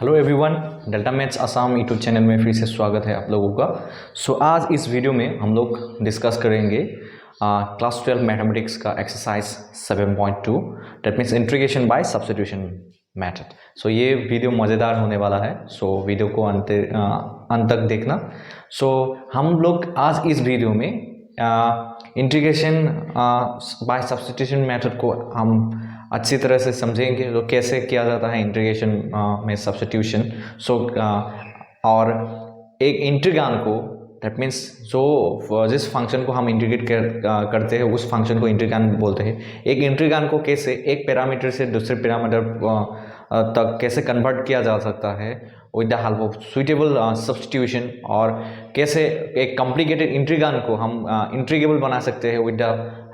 Hello everyone, delta maths Assam YouTube channel में फिर से स्वागत है आप लोगों का। आज इस वीडियो में हम लोग डिस्कस करेंगे क्लास 12 मैथमेटिक्स का exercise 7.2 that means integration by substitution method. ये वीडियो मज़ेदार होने वाला है, वीडियो को अंत तक देखना। हम लोग आज इस वीडियो में इंटीग्रेशन बाय सब्स्टिट्यूशन मेथड को हम अच्छी तरह से समझेंगे, तो कैसे किया जाता है इंटीग्रेशन में सब्स्टिट्यूशन। और एक इंटीग्रान को दैट मीन्स जिस फंक्शन को हम इंटीग्रेट करते हैं उस फंक्शन को इंटीग्रान बोलते हैं। एक इंटीग्रान को कैसे एक पैरामीटर से दूसरे पैरामीटर तक कैसे कन्वर्ट किया जा सकता है with the help of suitable substitution, और कैसे एक कॉम्प्लिकेटेड इंटीग्रान को हम इंटीग्रेबल बना सकते हैं with the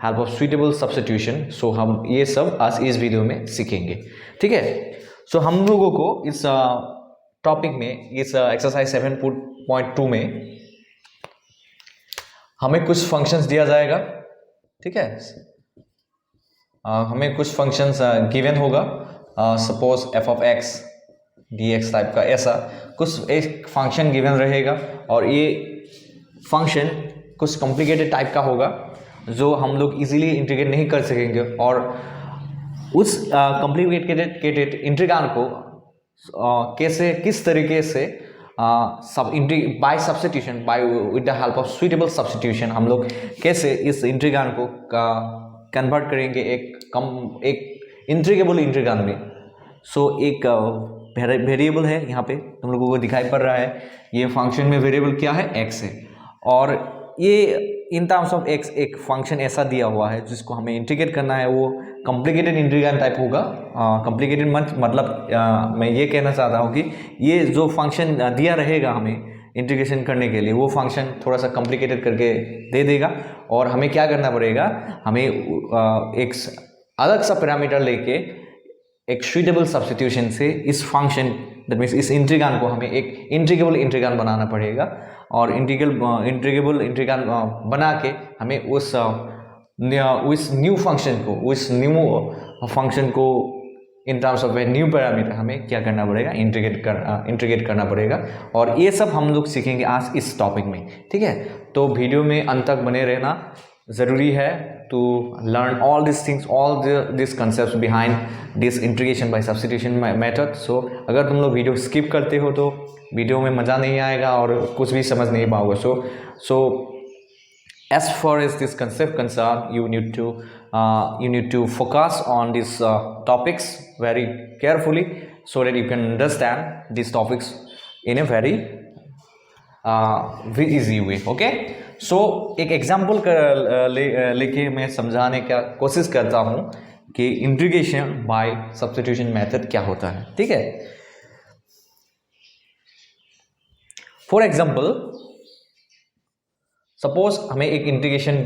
help of suitable substitution. हम ये सब आज इस वीडियो में सीखेंगे, ठीक है। हम लोगों को इस टॉपिक में, इस एक्सरसाइज 7.2 में हमें कुछ फंक्शंस दिया जाएगा, ठीक है। हमें कुछ फंक्शंस गिवन होगा, suppose F of x dx type का, ऐसा कुछ एक फंक्शन गिवन रहेगा, और ये फंक्शन कुछ कॉम्प्लिकेटेड टाइप का होगा जो हम लोग इजीली इंटीग्रेट नहीं कर सकेंगे, और उस कॉम्प्लिकेटेड इंटीग्राल को कैसे किस तरीके से by substitution, by with the help of suitable substitution हम लोग कैसे इस इंटीग्राल को कन्वर्ट करेंगे एक इंटीग्रेबल इंटीग्राल में। एक वेरिएबल है, यहाँ पे तुम लोगों को दिखाई पड़ रहा है, ये फंक्शन में वेरिएबल क्या है, एक्स है, और ये इन टर्म्स ऑफ एक्स एक फंक्शन ऐसा दिया हुआ है जिसको हमें इंटीग्रेट करना है। वो कॉम्प्लिकेटेड इंटीग्रल टाइप होगा। कॉम्प्लिकेटेड मतलब मैं ये कहना चाहता हूँ कि ये जो फंक्शन दिया रहेगा हमें इंटीग्रेशन करने के लिए, वो फंक्शन थोड़ा सा कॉम्प्लिकेटेड करके दे देगा, और हमें क्या करना पड़ेगा, हमें एक अलग सा पैरामीटर लेके एक सुइटेबल सब्स्टिट्यूशन से इस फंक्शन दैट मीन्स इस इंटीग्राल को हमें एक इंटीग्रेबल इंटीग्राल बनाना पड़ेगा, और इंटीग्रेबल इंटीग्राल बना के हमें उस न्यू फंक्शन को इन terms of a new parameter हमें क्या करना पड़ेगा, इंटीग्रेट करना पड़ेगा। और ये सब हम लोग सीखेंगे आज इस टॉपिक में, ठीक है। तो वीडियो में अंत तक बने रहना ज़रूरी है to learn all these things, all these concepts behind this integration by substitution method. अगर तुम लोग वीडियो स्किप करते हो तो वीडियो में मज़ा नहीं आएगा और कुछ भी समझ नहीं पाओगे। as far as this concept concerned, you need to focus on these topics very carefully so that you can understand these topics in a very easy way, okay? एक एग्जाम्पल लेके मैं समझाने का कोशिश करता हूँ कि इंटीग्रेशन बाय सब्स्टिट्यूशन मेथड क्या होता है, ठीक है। फॉर एग्जाम्पल, सपोज हमें एक इंटीग्रेशन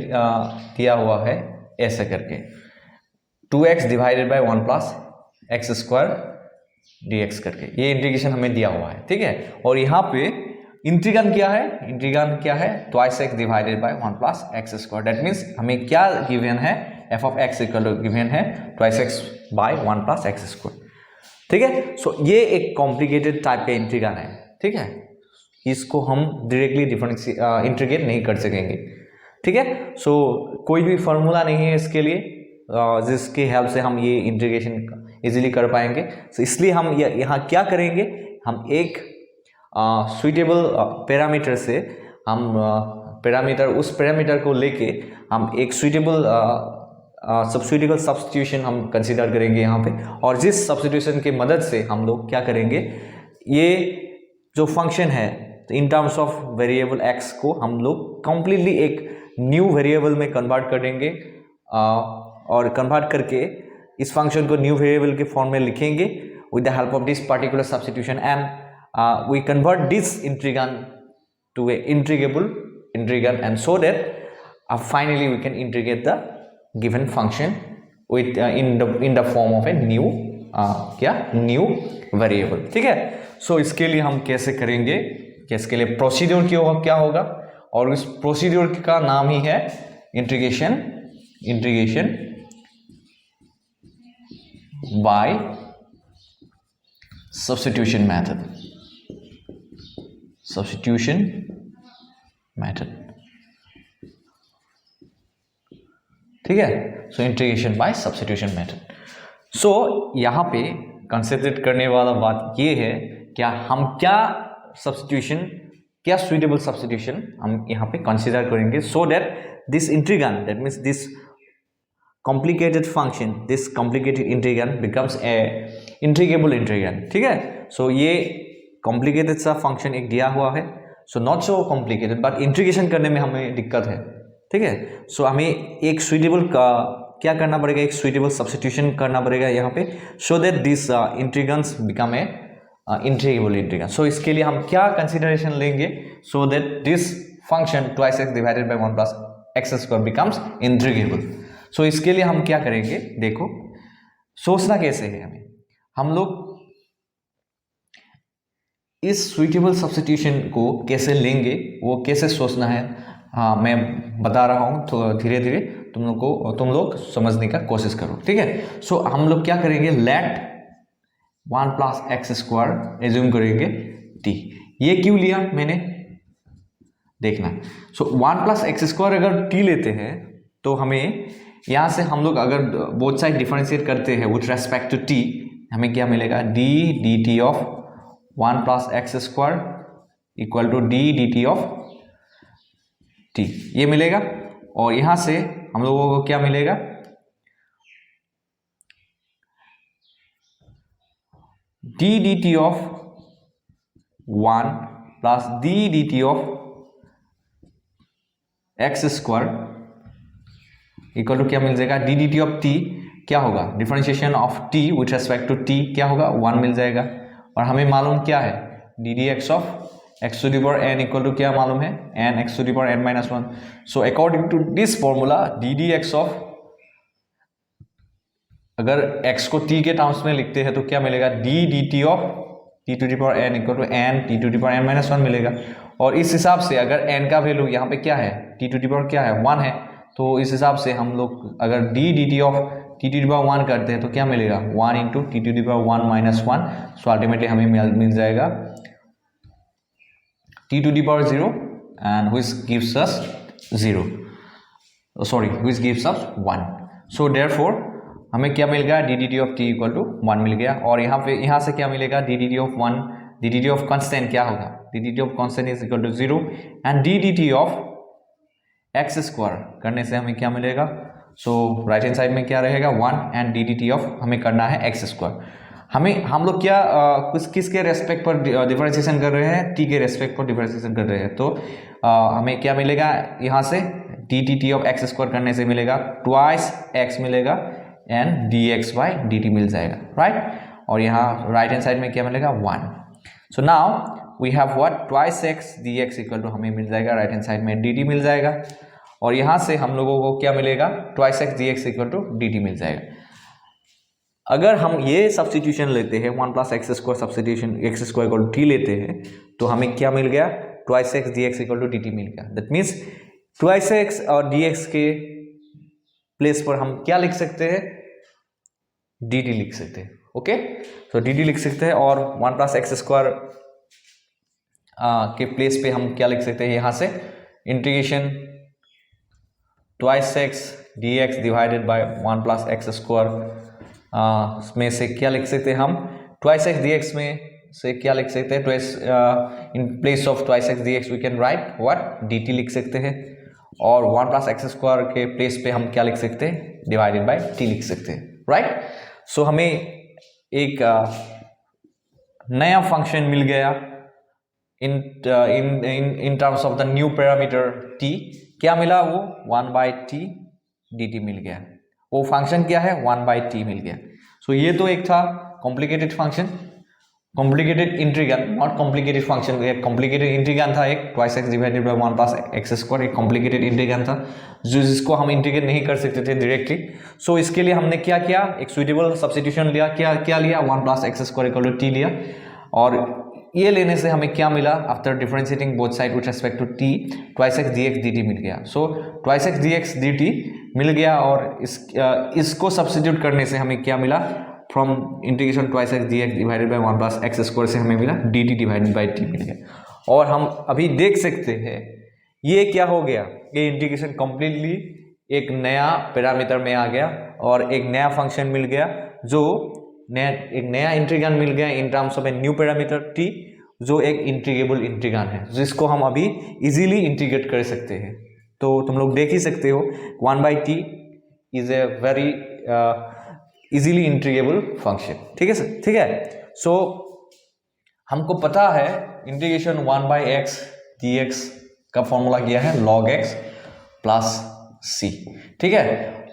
दिया हुआ है ऐसे करके 2x divided by 1 plus x square dx करके, ये इंटीग्रेशन हमें दिया हुआ है, ठीक है। और यहाँ पे इंटीग्राल क्या है, twice x divided by 1 plus x square. That means हमें क्या गिवन है, f of x equal to given है twice x by 1 plus x square, ठीक है। ये एक कॉम्प्लिकेटेड टाइप का इंटीग्राल है, ठीक है। इसको हम डायरेक्टली इंटीग्रेट नहीं कर सकेंगे, ठीक है। कोई भी फॉर्मूला नहीं है इसके लिए जिसकी हेल्प से हम ये इंटीग्रेशन इजीली कर पाएंगे। इसलिए हम यहाँ क्या करेंगे, हम एक सुइटेबल पैरामीटर से हम उस पैरामीटर को लेके हम एक सुइटेबल सब्स्टिट्यूशन हम कंसीडर करेंगे यहाँ पे, और जिस सब्स्टिट्यूशन की मदद से हम लोग क्या करेंगे, ये जो फंक्शन है इन टर्म्स ऑफ वेरिएबल एक्स को हम लोग कम्प्लीटली एक न्यू वेरिएबल में कन्वर्ट कर देंगे, और कन्वर्ट करके इस फंक्शन को न्यू वेरिएबल के फॉर्म में लिखेंगे with the help of this particular substitution, and we convert this integral to a integrable integral, and so that finally we can integrate the given function with in the form of a new new variable, ठीक है। इसके लिए हम कैसे करेंगे, इसके लिए procedure क्या होगा, और इस प्रोसीड्यूर का नाम ही है इंटीग्रेशन बाय सब्स्टिट्यूशन मेथड, ठीक है। So integration by substitution method. So यहाँ पे कंसिडर करने वाला बात ये है क्या हम क्या सुइटेबल सब्स्टिट्यूशन हम यहाँ पे कंसिडर करेंगे, सो that this integrand, that means this complicated function, this complicated integrand becomes a integrable integrand, ठीक है। सो ये complicated सा फंक्शन एक दिया हुआ है, so not so complicated, but integration करने में हमें दिक्कत है, ठीक है। सो हमें एक सुइटेबल का क्या करना पड़ेगा, एक सुइटेबल सब्स्टिट्यूशन करना पड़ेगा यहाँ पे, so that this integrands become a integrable integrand. So इसके लिए हम क्या कंसिडरेशन लेंगे, so that this function 2x divided by 1 plus x square becomes integrable. So इसके लिए हम क्या करेंगे, देखो सोचना कैसे है हमें, हम लोग इस सुइटेबल सब्स्टिट्यूशन को कैसे लेंगे, वो कैसे सोचना है, हाँ मैं बता रहा हूँ, तो धीरे धीरे तुम लोग समझने का कोशिश करो, ठीक है। सो हम लोग क्या करेंगे, let 1 plus x square assume करेंगे t। ये क्यों लिया मैंने, देखना। सो 1 प्लस एक्स स्क्वायर अगर t लेते हैं तो हमें यहाँ से हम लोग अगर बोथ साइड डिफरेंशिएट करते हैं विथ रेस्पेक्ट टू t, हमें क्या मिलेगा, d dt of 1 plus x square equal to d dt of t, ये मिलेगा। और यहाँ से हम लोगों को क्या मिलेगा, d dt of 1 plus d dt of x square equal to क्या मिल जाएगा, d d t of t क्या होगा, differentiation of t with respect to t क्या होगा, 1 मिल जाएगा। और हमें मालूम क्या है, d d x of x to the power n equal to क्या मालूम है, n x to the power n minus 1। So according to this formula d d x of, अगर x को t के टर्म्स में लिखते हैं तो क्या मिलेगा, d d t of t to the power n equal to n t to the power n minus 1 मिलेगा। और इस हिसाब से अगर n का वैल्यू यहाँ पे क्या है, टी टू दी पावर क्या है, 1 है, तो इस हिसाब से हम लोग अगर d dt of t to the power 1 करते हैं तो क्या मिलेगा, 1 into t to the power 1 minus 1। So ultimately हमें मिल जाएगा t to the power 0 and which gives us 0, sorry which gives us 1। So therefore हमें क्या मिल गया, d d t of t equal to 1 मिल गया। और यहाँ से क्या मिलेगा, d d t of 1, D d t of constant क्या होगा, d d t of constant is equal to 0 and d d t of x square करने से हमें क्या मिलेगा, सो राइट हैंड साइड में क्या रहेगा 1 and d d t of हमें करना है एक्स स्क्वायर। हम लोग क्या किसके रेस्पेक्ट पर डिफरेंशिएशन कर रहे हैं, टी के रेस्पेक्ट पर डिफरेंशिएशन कर रहे हैं, तो हमें क्या मिलेगा, यहाँ से d t t of x square करने से मिलेगा ट्वाइस एक्स मिलेगा and d x by d t मिल जाएगा, राइट। और यहाँ राइट हैंड साइड में क्या मिलेगा 1। So now we have what, twice x d x equal to हमें मिल जाएगा राइट हैंड साइड में डी टी मिल जाएगा। और यहाँ से हम लोगों को क्या मिलेगा, twice x d x equal to d t मिल जाएगा। अगर हम ये सब्स्टिट्यूशन लेते हैं 1 plus x square substitution x square equal to t लेते हैं तो हमें क्या मिल गया, twice x d x equal to d t मिल गया। दैट मीन्स ट्वाइस एक्स और डी एक्स के प्लेस पर हम क्या लिख सकते हैं, डी टी लिख सकते हैं, ओके। तो डी टी लिख सकते हैं और 1 प्लस एक्स स्क्वायर के प्लेस पे हम क्या लिख सकते हैं, यहाँ से integration twice x d x divided by 1 plus x square में से क्या लिख सकते हैं हम, ट्वाइस एक्स डी एक्स में से क्या लिख सकते हैं, twice in place of twice x d x we can write what, d t लिख सकते हैं। और 1 प्लस एक्स स्क्वायर के प्लेस पे हम क्या लिख सकते हैं, डिवाइडेड बाय टी लिख सकते हैं, राइट। सो हमें एक नया फंक्शन मिल गया इन terms of the new parameter t। क्या मिला, वो 1 बाई टी डी टी मिल गया। वो फंक्शन क्या है, 1 बाई टी मिल गया। सो ये तो एक था complicated function, complicated integral, not complicated function, एक कॉम्प्लिकेटेड इंटीग्रल था, एक twice x divided by 1 plus x square, एक कॉम्प्लिकेटेड इंटीग्रल था जिसको हम इंटीग्रेट नहीं कर सकते थे डायरेक्टली। सो इसके लिए हमने क्या किया, एक सुइटेबल सब्स्टिट्यूशन लिया, क्या लिया, 1 plus x square equal to t लिया। और ये लेने से हमें क्या मिला, after differentiating both side with respect to t, twice x d x d t मिल गया। सो twice x d x d t मिल गया और इसको सब्स्टिट्यूट करने से हमें क्या मिला, from integration twice x d x divided by 1 plus x square से हमें मिला d t divided by T मिल गया। और हम अभी देख सकते हैं ये क्या हो गया, ये इंटीग्रेशन कंप्लीटली एक नया पैरामीटर में आ गया और एक नया फंक्शन मिल गया, जो एक नया इंटीग्रान मिल गया इन terms of a new parameter T, जो एक इंटीग्रेबल इंटीग्रान है, जिसको हम अभी इजीली इंटीग्रेट कर सकते हैं। तो तुम लोग देख ही सकते हो 1/t is a very easily integrable function. ठीक है सर, ठीक है। सो हमको पता है इंटीग्रेशन 1/x dx का फॉर्मूला किया है log x प्लस c। ठीक है,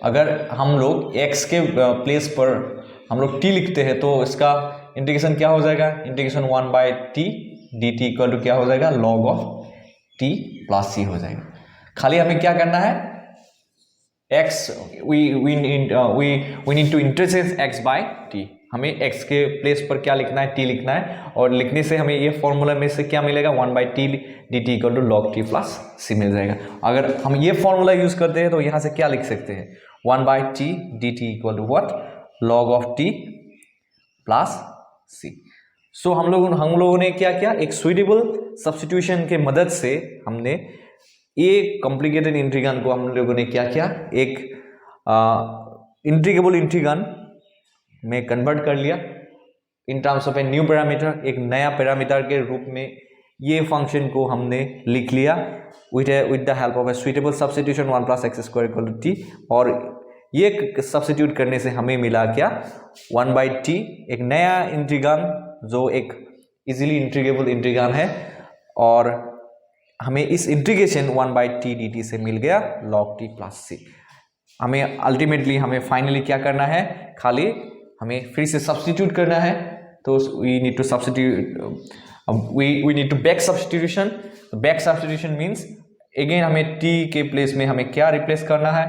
अगर हम लोग x के प्लेस पर हम लोग t लिखते हैं तो इसका इंटीग्रेशन क्या हो जाएगा, integration 1/t dt equal to क्या हो जाएगा, log of t plus c हो जाएगा। खाली हमें क्या करना है, x we need to interchange x by t। हमें x के प्लेस पर क्या लिखना है, t लिखना है, और लिखने से हमें ये फॉर्मूला में से क्या मिलेगा, 1/t dt equal to log t plus c मिल जाएगा। अगर हम ये फॉर्मूला यूज करते हैं तो यहाँ से क्या लिख सकते हैं, 1/t dt equal to what, log of t plus c। So हम लोगों ने क्या किया, एक सुइटेबल सब्स्टिट्यूशन के मदद से हमने ये कॉम्प्लिकेटेड इंटीग्रान को हम लोगों ने क्या किया, एक इंटीग्रेबल इंटीग्रान में कन्वर्ट कर लिया इन terms of a new parameter. एक नया पैरामीटर के रूप में ये फंक्शन को हमने लिख लिया with the help of a suitable substitution 1 plus x square equal to t. और ये सब्स्टिट्यूट करने से हमें मिला क्या, 1/t, एक नया इंटीग्रान जो एक इजीली इंटीग्रेबल इंटीग्रान है, और हमें इस इंटीग्रेशन 1/t dt से मिल गया log t प्लस c। हमें अल्टीमेटली हमें फाइनली क्या करना है, खाली हमें फिर से सब्स्टिट्यूट करना है। तो we need to substitute, we need to back substitution. Back substitution means again हमें t के प्लेस में हमें क्या रिप्लेस करना है,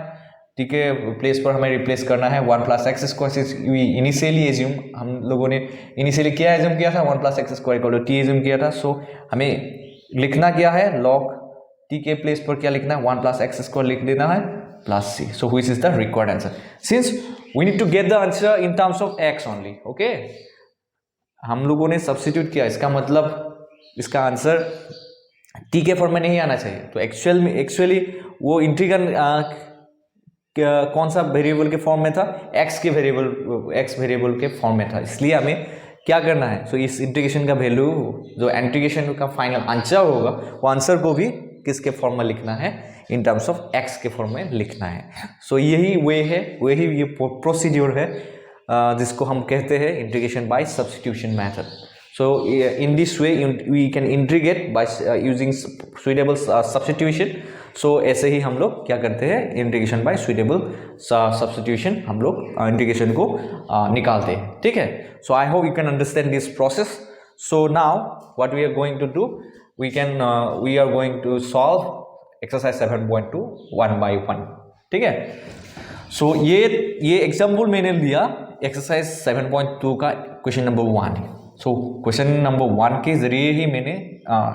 t के प्लेस पर हमें रिप्लेस करना है 1 plus x square. We initially assume, हम लोगों ने इनिशियली क्या एज्यूम किया था, 1 plus x square equal to t assume किया था। सो हमें लिखना क्या है, log t के प्लेस पर क्या लिखना है, 1 प्लस एक्स स्क्वायर लिख देना है plus c। So which is the required answer, since we need to get the answer in terms of x only. Okay, हम लोगों ने सब्स्टिट्यूट किया, इसका मतलब इसका आंसर t के फॉर्म में नहीं आना चाहिए। तो एक्चुअली वो इंटीग्रल कौन सा वेरिएबल के फॉर्म में था, x वेरिएबल के फॉर्म में था, इसलिए हमें क्या करना है, सो इस इंटीग्रेशन का वैल्यू, जो इंटीग्रेशन का फाइनल आंसर होगा, वो आंसर को भी किसके फॉर्म में लिखना है, इन टर्म्स ऑफ x के फॉर्म में लिखना है। सो यही वे है, वही ये प्रोसीड्यूर है जिसको हम कहते हैं integration by substitution method. So in this way we can integrate by using suitable substitution. So ऐसे ही हम लोग क्या करते हैं, इंटीग्रेशन बाय सुइटेबल सब्स्टिट्यूशन हम लोग इंटीग्रेशन को निकालते हैं। ठीक है, so I hope you can understand this process. So now what we are going to do, we are going to solve exercise 7.2 1 by 1। ठीक है, सो ये एग्जाम्पल मैंने लिया एक्सरसाइज 7.2 का क्वेश्चन नंबर 1 है। सो क्वेश्चन नंबर 1 के जरिए ही मैंने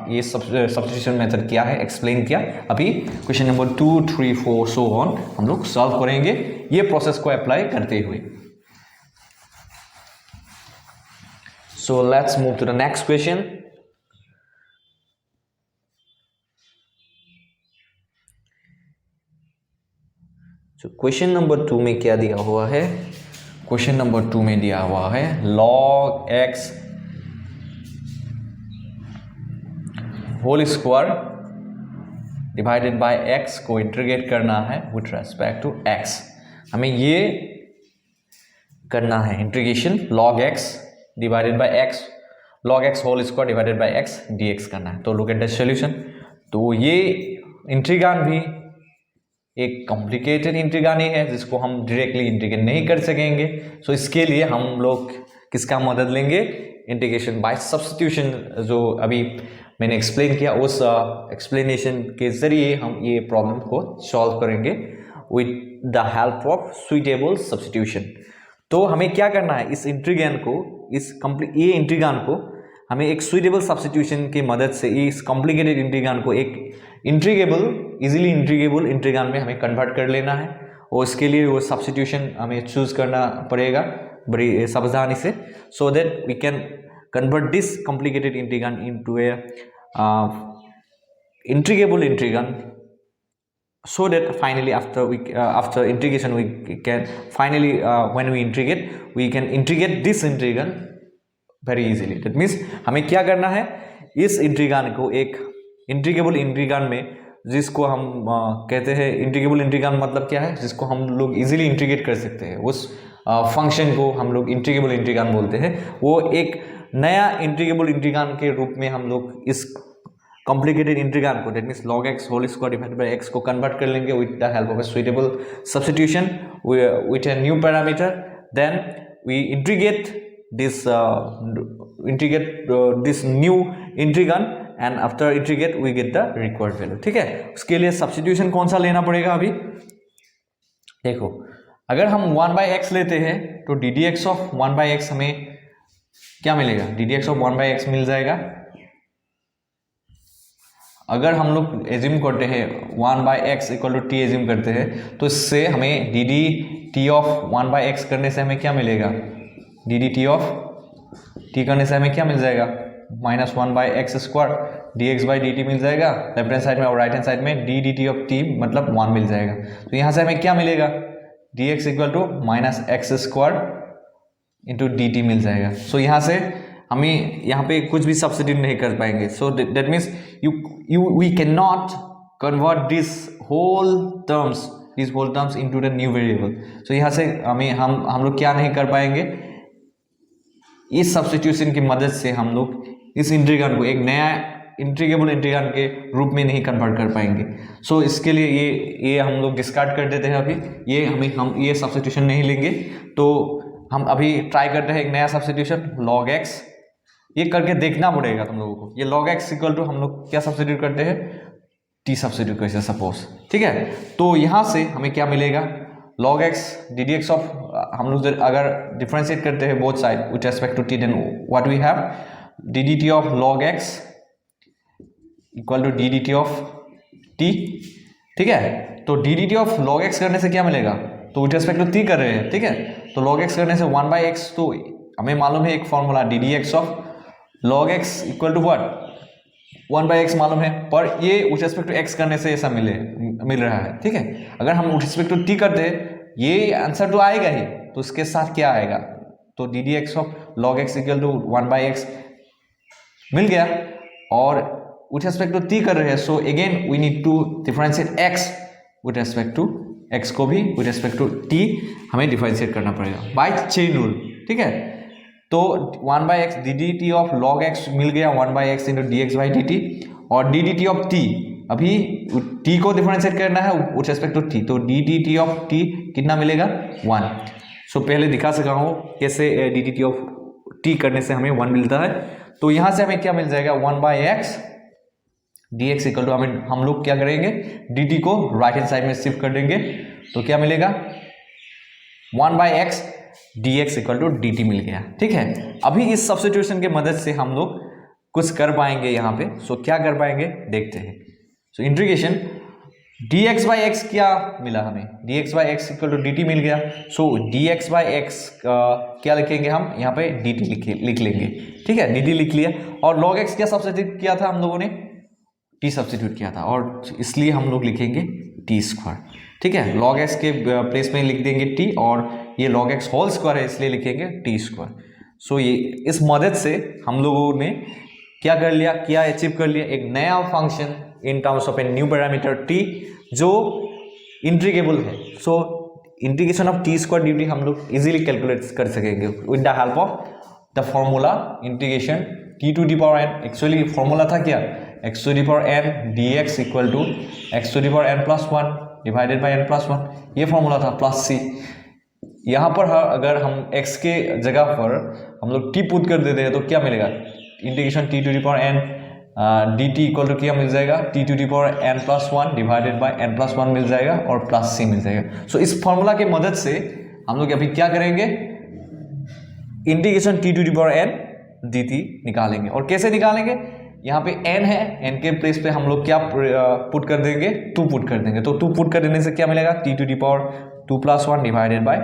ये सब्स्टिट्यूशन मेथड क्या है एक्सप्लेन किया। अभी क्वेश्चन नंबर 2, 3, 4 सो ऑन हम लोग सॉल्व करेंगे ये प्रोसेस को अप्लाई करते हुए। So let's move to the next question. तो क्वेश्चन नंबर 2 में क्या दिया हुआ है, क्वेश्चन नंबर 2 में दिया हुआ है log x whole square divided by x को इंटीग्रेट करना है विथ रेस्पेक्ट टू x। हमें ये करना है integration log x divided by x, log x whole square divided by x dx करना है। तो लुक एट द सॉल्यूशन। तो ये इंटीग्रान भी एक कॉम्प्लिकेटेड इंटीग्रान ही है जिसको हम डायरेक्टली इंटीग्रेट नहीं कर सकेंगे। सो इसके लिए हम लोग किसका मदद लेंगे, इंटीग्रेशन बाय सब्स्टिट्यूशन, जो अभी मैंने एक्सप्लेन किया उस एक्सप्लेनेशन के जरिए हम ये प्रॉब्लम को सॉल्व करेंगे with the help of suitable substitution. तो हमें क्या करना है, इस इंटीग्रान को, ये इंटीग्रान को हमें एक सुइटेबल सब्स्टिट्यूशन की मदद से इस कॉम्प्लिकेटेड इंटीग्रान को एक इजीली इंटीग्रेबल इंटीग्रान में हमें कन्वर्ट कर लेना है। और इसके लिए वो सब्स्टिट्यूशन हमें चूज करना पड़ेगा बड़ी सावधानी से, so that we can convert this complicated integral into a integrable integral, so that finally after integration we can finally when we integrate this integral very easily. That means हमें क्या करना है, इस इंटीग्रल को एक इंटीग्रेबल इंटीग्रल में, जिसको हम कहते हैं इंटीग्रेबल इंटीग्रल मतलब क्या है, जिसको हम लोग इजीली इंटीग्रेट कर सकते हैं, उस फंक्शन को हम लोग इंटीग्रेबल इंटीग्रल बोलते हैं। वो एक नया इंटीग्रेबल इंटीग्रल के रूप में हम लोग इस कॉम्प्लिकेटेड इंटीग्रल को, that means log x whole square divided by x को कन्वर्ट कर लेंगे with the help of a suitable substitution with a new parameter. Then we integrate this new integral and after integrate we get the required value। ठीक है, उसके लिए substitution कौन सा लेना पड़ेगा? अभी देखो, अगर हम 1/x लेते हैं तो ddx of 1/x हमें क्या मिलेगा? ddx of 1/x मिल जाएगा। अगर हम लोग एज्यूम करते हैं 1/x equal to t assume करते हैं, तो इससे हमें dt of 1/x करने से हमें क्या मिलेगा? dt of t करने से हमें क्या मिल जाएगा? -1/x square dx by dt मिल जाएगा लेफ्ट हैंड साइड में, और राइट हैंड साइड में d dt ऑफ t मतलब 1 मिल जाएगा। तो यहाँ से हमें क्या मिलेगा? dx equal to -x square into dt मिल जाएगा। सो यहाँ से हमें यहाँ पे कुछ भी सब्स्टिट्यूट नहीं कर पाएंगे। So that means we can not convert this whole terms into the new variable. So यहाँ से हम लोग क्या नहीं कर पाएंगे, इस सब्स्टिट्यूशन की मदद से हम लोग इस इंटीग्रल को एक नया इंटीग्रेबल इंटीग्रल के रूप में नहीं कन्वर्ट कर पाएंगे। सो इसके लिए ये हम लोग डिस्कार्ड कर देते हैं। अभी हम ये सब्स्टिट्यूशन नहीं लेंगे। तो हम अभी ट्राई करते हैं एक नया सब्स्टिट्यूशन log x। ये करके देखना पड़ेगा तुम लोगों को। ये log x इक्वल टू हम लोग क्या सब्स्टिट्यूट करते हैं? t सब्स्टिट्यूट करते हैं सपोज। ठीक है, तो यहाँ से हमें क्या मिलेगा? log x ddx ऑफ, हम लोग अगर डिफरेंशिएट करते हैं both side with respect to t, then what we have ddt of log x equal to ddt of t। ठीक है, तो ddt ऑफ log x करने से क्या मिलेगा? तो विथ रेस्पेक्ट टू t कर रहे हैं। ठीक है, तो log x करने से 1/x, तो हमें मालूम है एक formula ddx of log x equal to what? 1/x मालूम है, पर ये विथ रेस्पेक्ट टू x करने से ऐसा मिल रहा है। ठीक है, अगर हम विथ रेस्पेक्ट टू t करते हैं, ये आंसर तो आएगा ही, तो इसके साथ क्या आएगा? तो ddx of log x equal to 1/x मिल गया, और विथ रेस्पेक्ट टू t कर रहे हैं। So again we need to differentiate x with respect to x को भी विथ रेस्पेक्ट टू t हमें डिफरेंशिएट करना पड़ेगा बाय चेन रूल। ठीक है, तो 1/x dt of log x मिल गया 1/x into dx by dt, और ddt ऑफ t अभी t को डिफरेंशिएट करना है विथ रेस्पेक्ट टू t, तो ddt ऑफ t कितना मिलेगा? 1। सो पहले दिखा सका हूँ कैसे ddt ऑफ t करने से हमें 1 मिलता है। तो यहाँ से हमें क्या मिल जाएगा? 1/x dx इक्वल टू हम लोग क्या करेंगे? dt को राइट हैंड साइड में शिफ्ट कर देंगे, तो क्या मिलेगा? 1/x dx equal to dt मिल गया। ठीक है, अभी इस सब्स्टिट्यूशन की मदद से हम लोग कुछ कर पाएंगे यहाँ पे। सो क्या कर पाएंगे देखते हैं। So integration dx by x क्या मिला हमें? dx by x equal to dt मिल गया। सो dx बाई x क्या लिखेंगे हम? यहाँ पे dt लिख लेंगे। ठीक है, dt लिख लिया, और log x क्या सब्स्टिट्यूट किया था हम लोगों ने? t सब्स्टिट्यूट किया था, और इसलिए हम लोग लिखेंगे t स्क्वायर। ठीक है, log x के प्लेस में लिख देंगे t, और ये log x होल स्क्वायर है इसलिए लिखेंगे t स्क्वायर। सो ये इस मदद से हम लोगों ने क्या कर लिया, क्या अचीव कर लिया? एक नया function in terms of a new parameter t जो इंटीग्रेबल है। So integration of t square dt हम लोग इजीली कैलकुलेट कर सकेंगे with the help of the formula integration t to the power n। Actually formula था क्या? x to the power n dx equal to x to the power n plus 1 divided by n plus 1, ये formula था, plus c। यहाँ पर अगर हम x के जगह पर हम लोग t पुट कर देते हैं तो क्या मिलेगा? Integration t to the power n dt equal to क्या मिल जाएगा? t to the power n plus 1 divided by n plus 1 मिल जाएगा, और प्लस c मिल जाएगा। सो इस फॉर्मूला की मदद से हम लोग अभी क्या करेंगे? Integration t to the power n dt निकालेंगे। और कैसे निकालेंगे? यहाँ पे n है, n के प्लेस पे हम लोग क्या पुट कर देंगे? 2 पुट कर देंगे। तो 2 पुट कर देने से क्या मिलेगा? t to the power 2 plus 1 divided by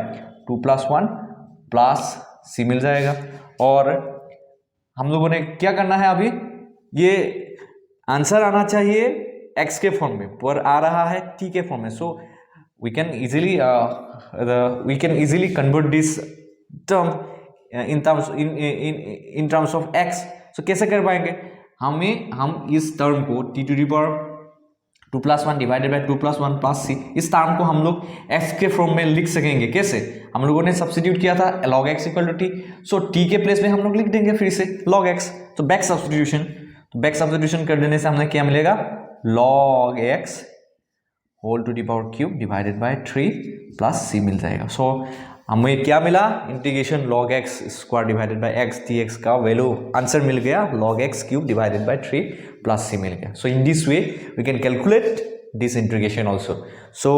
2 plus 1 plus c मिल जाएगा। और हम लोगों ने क्या करना है, अभी ये आंसर आना चाहिए x के फॉर्म में, पर आ रहा है t के फॉर्म में। So we can easily convert this term in terms of x। So कैसे कर पाएंगे, हम इस टर्म को t to the power 2+1 divided by 2+1 plus c, इस टर्म को हम लोग x के फॉर्म में लिख सकेंगे। कैसे, हम लोगों ने सब्स्टिट्यूट किया था log x equal to t, so t के प्लेस में हम लोग लिख देंगे फिर से log x। तो बैक सब्स्टिट्यूशन, तो बैक सब्स्टिट्यूशन कर देने से हमें क्या मिलेगा, log x whole to the power cube divided by 3 plus c मिल जाएगा। सो हमें क्या मिला, integration log x square divided by x dx का वैल्यू आंसर मिल गया log x cube divided by 3 plus c मिल गया। So in this way we can calculate this integration also. So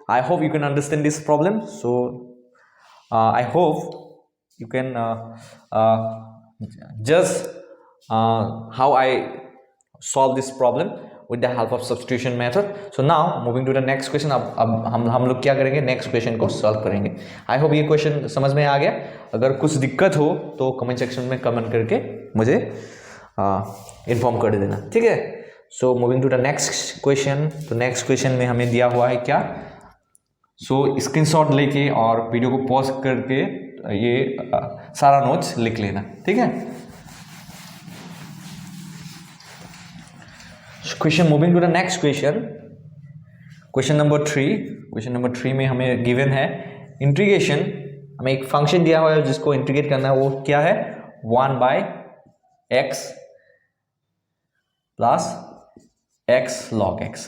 I hope you can understand this problem. So I hope you can judge how I solve this problem with the help of substitution method. So now moving to the next question. अब हम लोग क्या करेंगे, next question को solve करेंगे। I hope ये question समझ में आ गया। अगर कुछ दिक्कत हो तो कमेंट सेक्शन में कमेंट करके मुझे इन्फॉर्म कर देना, ठीक है। So moving to the next question. तो नेक्स्ट क्वेश्चन में हमें दिया हुआ है क्या, सो स्क्रीनशॉट लेके और वीडियो को पॉज करके ये सारा नोट्स लिख लेना, ठीक है। Question, moving to the next question, question number 3। Question number 3 में हमें गिवन है इंटीग्रेशन, हमें एक फंक्शन दिया हुआ है जिसको इंटीग्रेट करना है, वो क्या है 1/x plus x log x,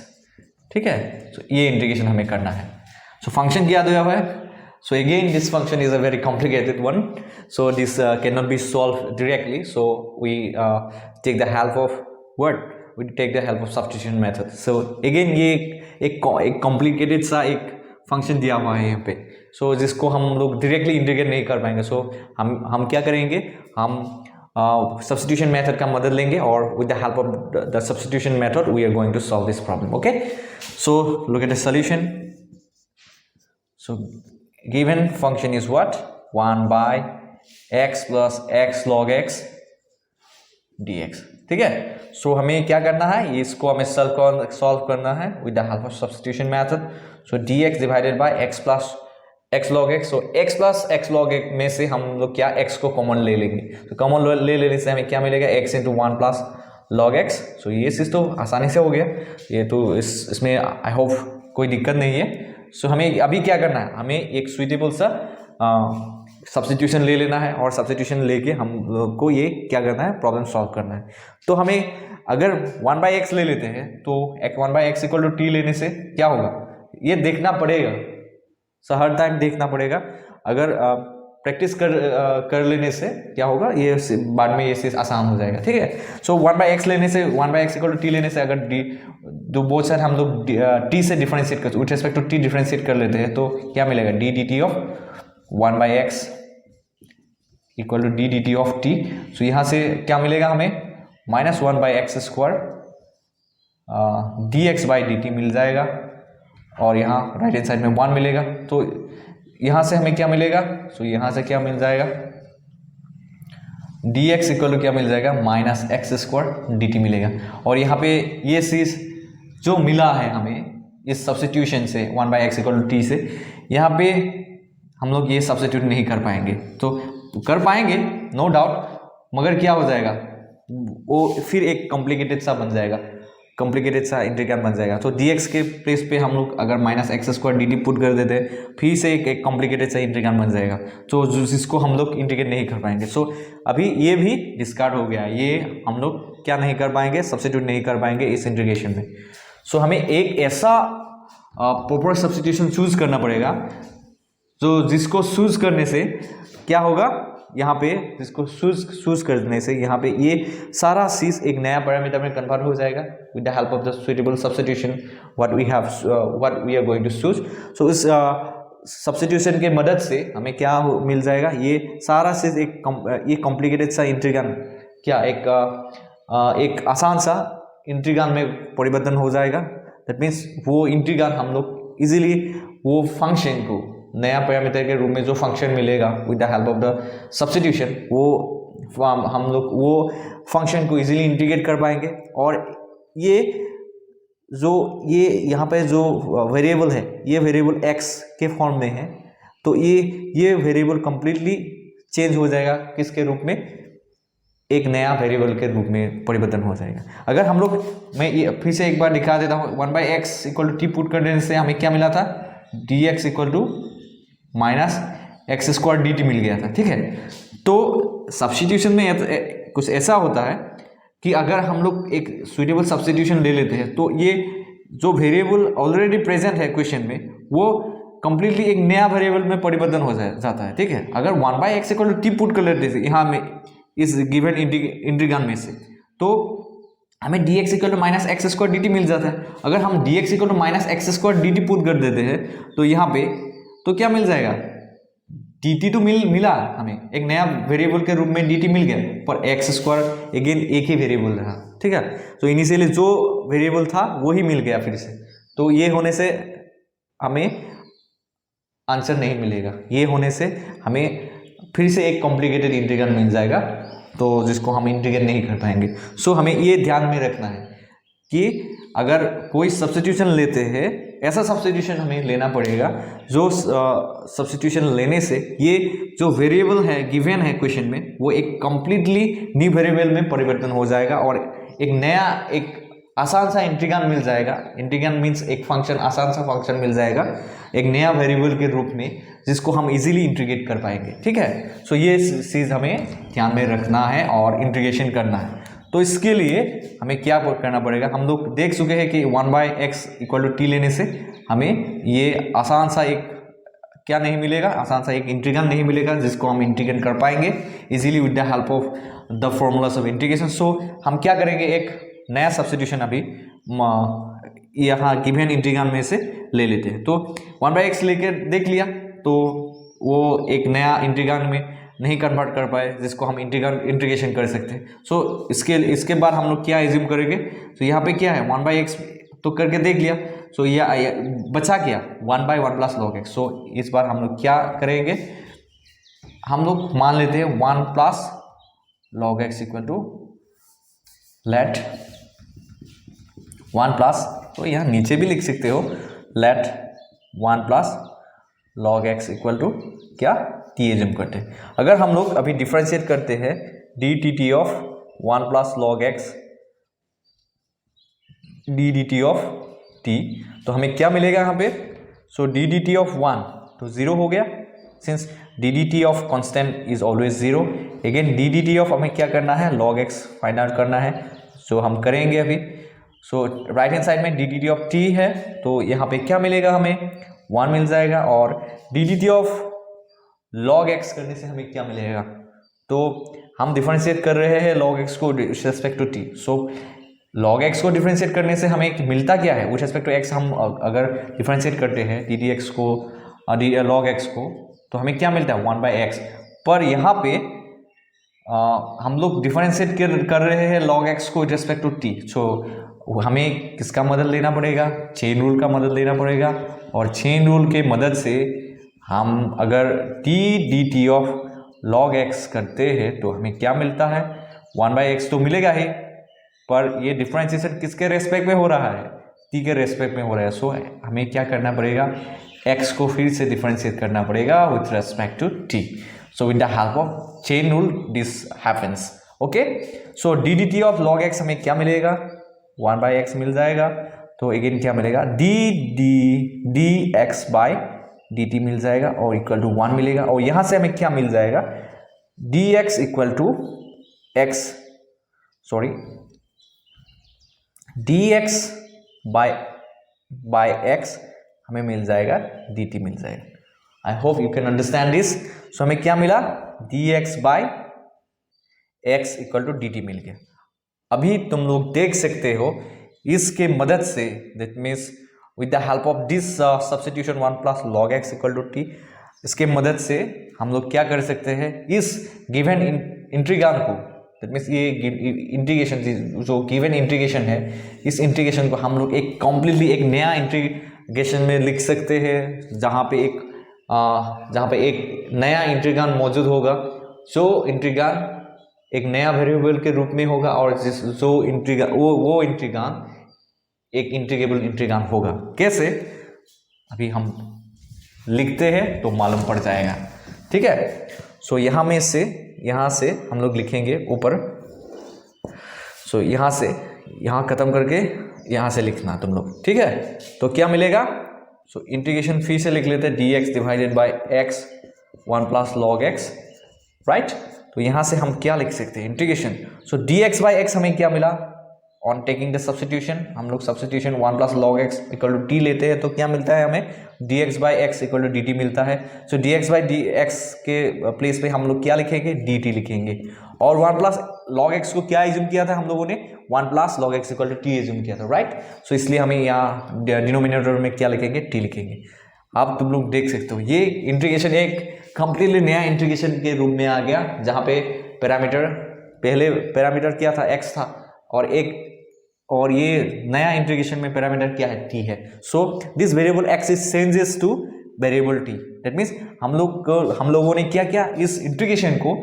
ठीक है। तो ये इंटीग्रेशन हमें करना है। सो फंक्शन क्या दिया हुआ है, so again this function is a very complicated one, so this can not be solve directly, so we take the help of what, we take the help of substitution method. सो अगेन ये एक complicated सा एक function दिया हुआ है यहाँ पे, सो जिसको हम लोग डायरेक्टली इंटीग्रेट नहीं कर पाएंगे। सो हम क्या करेंगे, हम substitution method का मदद लेंगे और with the help of the substitution method we are going to solve this problem. Okay, so look at the solution. So given function is what, 1/x plus x log x dx, ठीक है। सो हमें क्या करना है, इसको हमें solve करना है with the help of substitution method. So dx divided by x plus x log x, so x plus x log x में से हम लोग क्या x को कॉमन ले लेंगे, तो कॉमन ले लेने से हमें क्या मिलेगा, x into 1 plus log x। सो ये चीज़ तो आसानी से हो गया, ये तो इसमें आई होप कोई दिक्कत नहीं है। सो हमें अभी क्या करना है, हमें एक सुइटेबल सा सब्स्टिट्यूशन ले लेना है और सब्स्टिट्यूशन लेके हम लोग को ये क्या करना है, प्रॉब्लम सॉल्व करना है। तो हमें अगर 1/x ले लेते हैं तो 1/x इक्वल टू टी लेने से क्या होगा, ये देखना पड़ेगा, सो हर टाइम देखना पड़ेगा। अगर प्रैक्टिस कर लेने से क्या होगा, ये बाद में ये चीज़ आसान हो जाएगा, ठीक है। सो 1/x लेने से 1/x इक्वल टू टी लेने से अगर डी दो बोथ साइड हम लोग टी से डिफरेंशिएट कर, with respect to t differentiate कर लेते हैं तो क्या मिलेगा, d d t of 1/x equal to d d t of t. So यहाँ से क्या मिलेगा हमें, -1/x square d x by d t मिल जाएगा और यहाँ राइट हैंड साइड में 1 मिलेगा। तो यहाँ से हमें क्या मिलेगा, सो यहाँ से क्या मिल जाएगा, डी एक्स इक्वल टू क्या मिल जाएगा, -x स्क्वायर डी टी मिलेगा। और यहाँ पे ये चीज़ जो मिला है हमें इस सब्स्टिट्यूशन से 1/x इक्वल टू टी से, यहाँ पे हम लोग ये सब्स्टिट्यूट नहीं कर पाएंगे, तो कर पाएंगे नो डाउट, मगर क्या हो जाएगा, वो फिर एक कॉम्प्लिकेटेड सा बन जाएगा, कॉम्प्लिकेटेड सा इंटीग्रल बन जाएगा। तो dx के प्लेस पे हम लोग अगर -x स्क्वायर dt पुट कर देते हैं, फिर से एक कॉम्प्लिकेटेड सा इंटीग्रल बन जाएगा, तो जिसको हम लोग इंटीग्रेट नहीं कर पाएंगे। सो अभी ये भी डिस्कार्ड हो गया, ये हम लोग क्या नहीं कर पाएंगे, सब्स्टिट्यूट नहीं कर पाएंगे इस इंटीग्रेशन में। सो हमें एक ऐसा प्रॉपर सब्स्टिट्यूशन चूज करना पड़ेगा, तो जिसको चूज करने से क्या होगा, यहाँ पे जिसको चूज करने से यहाँ पे ये सारा चीज एक नया पैरामीटर में कन्वर्ट हो जाएगा with the help of the suitable substitution what we are going to choose. So इस सब्स्टिट्यूशन के मदद से हमें क्या मिल जाएगा, ये सारा चीज ये कॉम्प्लिकेटेड सा इंटीग्रल क्या एक आसान सा इंटीग्रल में परिवर्तन हो जाएगा। दैट मीन्स वो इंटीग्रल हम लोग इजीली वो फंक्शन को नया पैरामीटर के रूप में जो फंक्शन मिलेगा with the help of the substitution, वो हम लोग वो फंक्शन को इजीली इंटीग्रेट कर पाएंगे। और ये यहाँ पे जो वेरिएबल है, ये वेरिएबल x के फॉर्म में है, तो ये वेरिएबल कंप्लीटली चेंज हो जाएगा किसके रूप में, एक नया वेरिएबल के रूप में परिवर्तन हो जाएगा। अगर हम लोग, मैं ये फिर से एक बार दिखा देता हूँ, 1/x = t पुट करने से हमें क्या मिला था, dx = -x² dt मिल गया था, ठीक है। तो सब्स्टिट्यूशन में कुछ ऐसा होता है कि अगर हम लोग एक सुइटेबल सब्स्टिट्यूशन ले लेते हैं तो ये जो वेरिएबल ऑलरेडी प्रेजेंट है क्वेश्चन में, वो कंप्लीटली एक नया वेरिएबल में परिवर्तन हो जाता है, ठीक है। अगर 1/x = t पुट कर लेते हैं यहाँ में इस गिवन इंटीग्रल में से, तो हमें dx = -x² dt मिल जाता है। अगर हम dx = -x² dt पुट कर देते हैं तो यहाँ पे तो क्या मिल जाएगा, dt तो मिला हमें, एक नया वेरिएबल के रूप में dt मिल गया, पर x² अगेन एक ही वेरिएबल रहा, ठीक है। तो इनिशियली जो वेरिएबल था वही मिल गया फिर से, तो ये होने से हमें आंसर नहीं मिलेगा, ये होने से हमें फिर से एक कॉम्प्लिकेटेड इंटीग्रल मिल जाएगा, तो जिसको हम इंटीग्रेट नहीं कर पाएंगे। सो हमें ये ध्यान में रखना है कि अगर कोई सब्स्टिट्यूशन लेते हैं, ऐसा सब्स्टिट्यूशन हमें लेना पड़ेगा जो सब्स्टिट्यूशन लेने से ये जो वेरिएबल है गिवन है क्वेश्चन में, वो एक कंप्लीटली न्यू वेरिएबल में परिवर्तन हो जाएगा और एक नया, एक आसान सा इंटीग्रल मिल जाएगा। इंटीग्रल मीन्स एक फंक्शन, आसान सा फंक्शन मिल जाएगा एक नया वेरिएबल के रूप में, जिसको हम इजीली इंटीग्रेट कर पाएंगे, ठीक है। सो ये चीज़ हमें ध्यान में रखना है और इंटीग्रेशन करना है। तो इसके लिए हमें क्या करना पड़ेगा, हम लोग देख चुके हैं कि 1/x = t लेने से हमें ये आसान सा एक क्या नहीं मिलेगा, आसान सा एक इंटीग्रल नहीं मिलेगा जिसको हम इंटीग्रेट कर पाएंगे easily with the help of the formulas of integration. So हम क्या करेंगे, एक नया सब्स्टिट्यूशन अभी यहाँ गिवन इंटीग्रल में से ले लेते हैं। तो 1/x लेकर देख लिया, तो वो एक नया इंटीग्रल में नहीं कन्वर्ट कर पाए जिसको हम इंटीग्रेशन कर सकते हैं। सो इसके बाद हम लोग क्या एज्यूम करेंगे, तो यहाँ पे क्या है 1/x तो करके देख लिया, सो ये बचा क्या 1/1 + log x। सो इस बार हम लोग क्या करेंगे, हम लोग मान लेते हैं 1 + log x = लेट 1 प्लस, तो यहाँ नीचे भी लिख सकते हो, लेट 1 + log x = क्या, t एज्यूम करते हैं। अगर हम लोग अभी डिफरेंशिएट करते हैं dt of 1 + log x dt of t, तो हमें क्या मिलेगा यहाँ पे, सो dt of 1 तो 0 हो गया, since dt of constant is always 0। Again dt of हमें क्या करना है, log x फाइंड आउट करना है, सो हम करेंगे अभी। सो राइट हैंड साइड में dt of t है, तो यहाँ पे क्या मिलेगा, हमें 1 मिल जाएगा, और dt of log x करने से हमें क्या मिलेगा, तो हम डिफरेंशिएट कर रहे हैं log x को with respect to t। So log x को डिफरेंशिएट करने से हमें मिलता क्या है, विथ रिस्पेक्ट टू x हम अगर डिफरेंशिएट करते हैं ddx को log x को, तो हमें क्या मिलता है 1/x। पर यहाँ पे हम लोग डिफरेंशिएट कर रहे हैं log x को with respect to t। So हमें किसका मदद लेना पड़ेगा, चेन रूल का मदद लेना पड़ेगा, और चेन रूल के मदद से हम अगर dt of log x करते हैं तो हमें क्या मिलता है, 1/x तो मिलेगा ही, पर ये डिफरेंशिएशन किसके रेस्पेक्ट में हो रहा है, t के रेस्पेक्ट में हो रहा है। सो हमें क्या करना पड़ेगा, x को फिर से डिफरेंशिएट करना पड़ेगा with respect to t। So with the help of chain rule this happens, okay. सो dt of log x हमें क्या मिलेगा, 1/x मिल जाएगा, तो अगेन क्या मिलेगा, dx/dt मिल जाएगा और इक्वल टू 1 मिलेगा, और यहाँ से हमें क्या मिल जाएगा, dx = x, सॉरी dx/x हमें मिल जाएगा, dt मिल जाएगा। I hope you can understand this. So हमें क्या मिला, dx/x = dt मिल गया। अभी तुम लोग देख सकते हो इसके मदद से, that means with the help of this substitution 1 + log x = t, इसके मदद से हम लोग क्या कर सकते हैं, इस गिवन इंटीग्रल को, दैट मीन्स ये इंटीग्रेशन जो गिवन इंटीग्रेशन है, इस इंटीग्रेशन को हम लोग एक कम्प्लीटली एक नया इंटीग्रेशन में लिख सकते हैं, जहाँ पे एक जहाँ पे एक नया इंटीग्रांड मौजूद होगा, जो इंटीग्रांड एक नया वेरिएबल के रूप में होगा, और जो इंटीग्रांड वो इंटीग्रांड एक इंटीग्रेबल इंटीग्रांड होगा। कैसे, अभी हम लिखते हैं तो मालूम पड़ जाएगा, ठीक है। सो यहाँ से हम लोग लिखेंगे ऊपर। सो यहाँ खत्म करके यहाँ से लिखना तुम लोग, ठीक है। तो क्या मिलेगा, सो इंटीग्रेशन फिर से लिख लेते हैं, dx divided by x 1 plus log x, right. तो यहाँ से हम क्या लिख सकते हैं, integration, so dx by x हमें क्या मिला, ऑन टेकिंग द सब्सटीट्यूशन, हम लोग substitution 1 plus log x equal to t लेते हैं, तो क्या मिलता है हमें, dx by x equal to dt मिलता है। सो dx बाय dx के प्लेस पे हम लोग क्या लिखेंगे, dt लिखेंगे, और 1 प्लस लॉग x को क्या एज्यूम किया था हम लोगों ने, 1 plus log x equal to t assume किया था, राइट। सो इसलिए हमें यहाँ डिनोमिनेटर में क्या लिखेंगे, t लिखेंगे। अब तुम लोग देख सकते हो ये इंटीग्रेशन एक कंप्लीटली नया इंटीग्रेशन के रूप में आ गया, जहाँ पे पैरामीटर, पहले पैरामीटर क्या था, x था, और ये नया इंटीग्रेशन में पैरामीटर क्या है, t है। So this variable x is changes to variable t, that means हम लोगों ने क्या किया, इस इंटीग्रेशन को